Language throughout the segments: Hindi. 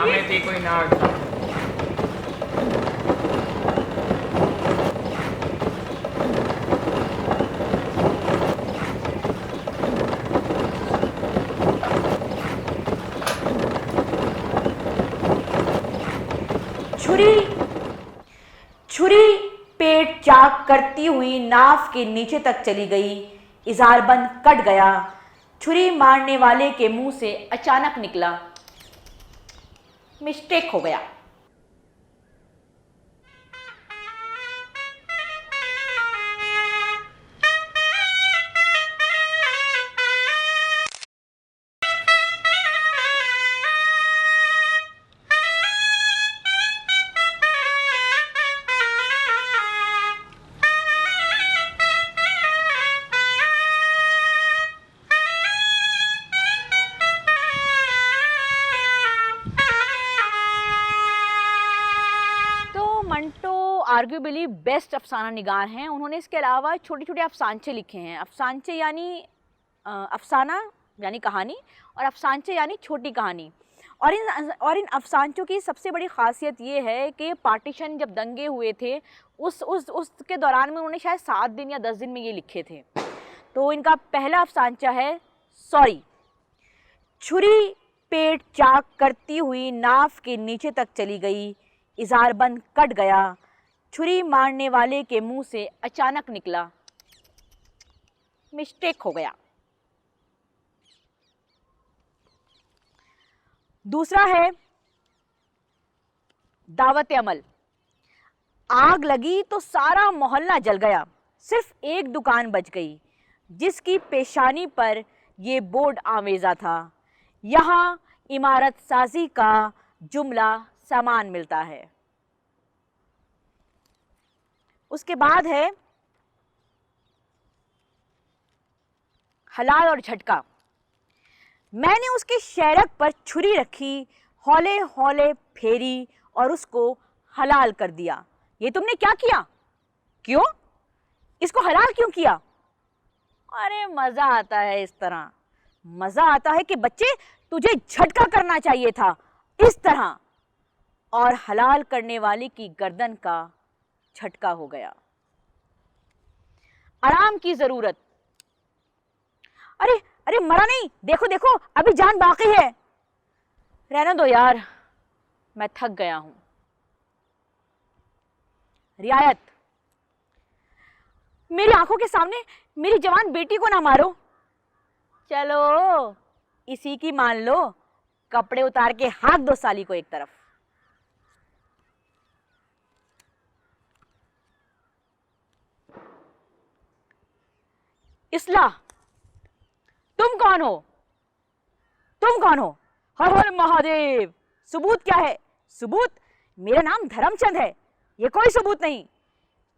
में थी कोई नाग। छुरी छुरी पेट चाक करती हुई नाव के नीचे तक चली गई। इज़ारबंद कट गया। छुरी मारने वाले के मुंह से अचानक निकला, मिस्टेक हो गया। आर्ग्यूबली बेस्ट अफसाना निगार हैं। उन्होंने इसके अलावा छोटे छोटे अफसानचे लिखे हैं। अफसानचे यानी अफसाना यानी कहानी, और अफसानचे यानी छोटी कहानी। और इन अफसानचों की सबसे बड़ी ख़ासियत ये है कि पार्टीशन जब दंगे हुए थे उसके दौरान में उन्होंने शायद 7 दिन या 10 दिन में ये लिखे थे। तो इनका पहला अफसानचा है सॉरी। छुरी पेट चाक करती हुई नाव के नीचे तक चली गई। इज़ारबंद कट गया। छुरी मारने वाले के मुंह से अचानक निकला, मिस्टेक हो गया। दूसरा है दावत अमल। आग लगी तो सारा मोहल्ला जल गया, सिर्फ एक दुकान बच गई जिसकी पेशानी पर ये बोर्ड आवेजा था, यहाँ इमारत साजी का जुमला सामान मिलता है। उसके बाद है हलाल और झटका। मैंने उसके शेरक पर छुरी रखी, हौले हौले फेरी और उसको हलाल कर दिया। ये तुमने क्या किया? क्यों? इसको हलाल क्यों किया? अरे मजा आता है इस तरह। मजा आता है कि बच्चे तुझे झटका करना चाहिए था इस तरह, और हलाल करने वाले की गर्दन का झटका हो गया। आराम की जरूरत। अरे अरे मरा नहीं, देखो देखो अभी जान बाकी है। रहने दो यार, मैं थक गया हूं। रियायत। मेरी आंखों के सामने मेरी जवान बेटी को ना मारो। चलो इसी की मान लो, कपड़े उतार के हाथ दो साली को एक तरफ। इस्लाह। तुम कौन हो? तुम कौन हो? हर हर महादेव। सबूत क्या है? सबूत? मेरा नाम धर्मचंद है, ये कोई सबूत नहीं।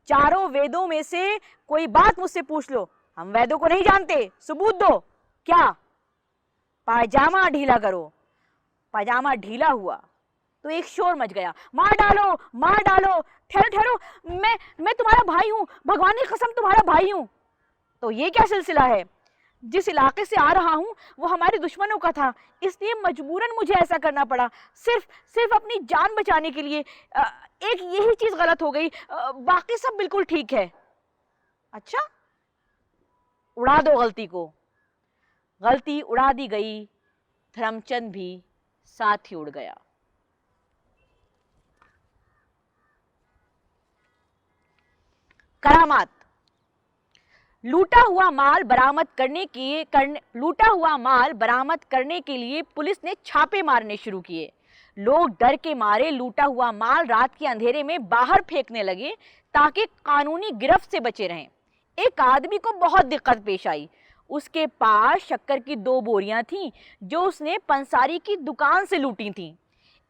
चारों वेदों में से कोई बात मुझसे पूछ लो, हम वेदों को नहीं जानते, सबूत दो। क्या? पायजामा ढीला करो। पायजामा ढीला हुआ तो एक शोर मच गया, मार डालो मार डालो। ठहरो ठहरो, मैं तुम्हारा भाई हूं, भगवान की कसम तुम्हारा भाई हूं। तो ये क्या सिलसिला है? जिस इलाके से आ रहा हूं वो हमारे दुश्मनों का था, इसलिए मजबूरन मुझे ऐसा करना पड़ा, सिर्फ अपनी जान बचाने के लिए। एक यही चीज गलत हो गई, बाकी सब बिल्कुल ठीक है। अच्छा, उड़ा दो गलती को। गलती उड़ा दी गई, धर्मचंद भी साथ ही उड़ गया। करामात। लूटा हुआ माल बरामद करने के लिए पुलिस ने छापे मारने शुरू किए। लोग डर के मारे लूटा हुआ माल रात के अंधेरे में बाहर फेंकने लगे ताकि कानूनी गिरफ्त से बचे रहें। एक आदमी को बहुत दिक्कत पेश आई। उसके पास शक्कर की 2 बोरियां थीं जो उसने पंसारी की दुकान से लूटी थीं।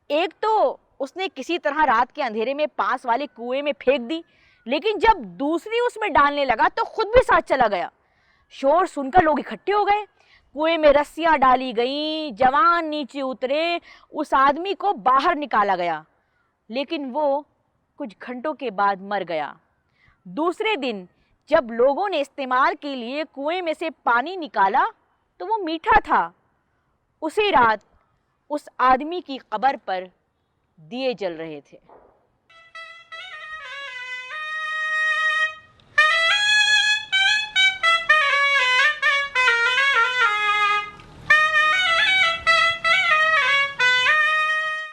एक तो उसने किसी तरह रात के अंधेरे में पास वाले कुएं में फेंक दी, लेकिन जब दूसरी उसमें डालने लगा तो खुद भी साथ चला गया। शोर सुनकर लोग इकट्ठे हो गए। कुएं में रस्सियां डाली गईं, जवान नीचे उतरे, उस आदमी को बाहर निकाला गया, लेकिन वो कुछ घंटों के बाद मर गया। दूसरे दिन जब लोगों ने इस्तेमाल के लिए कुएं में से पानी निकाला तो वो मीठा था। उसी रात उस आदमी की कब्र पर दिए जल रहे थे।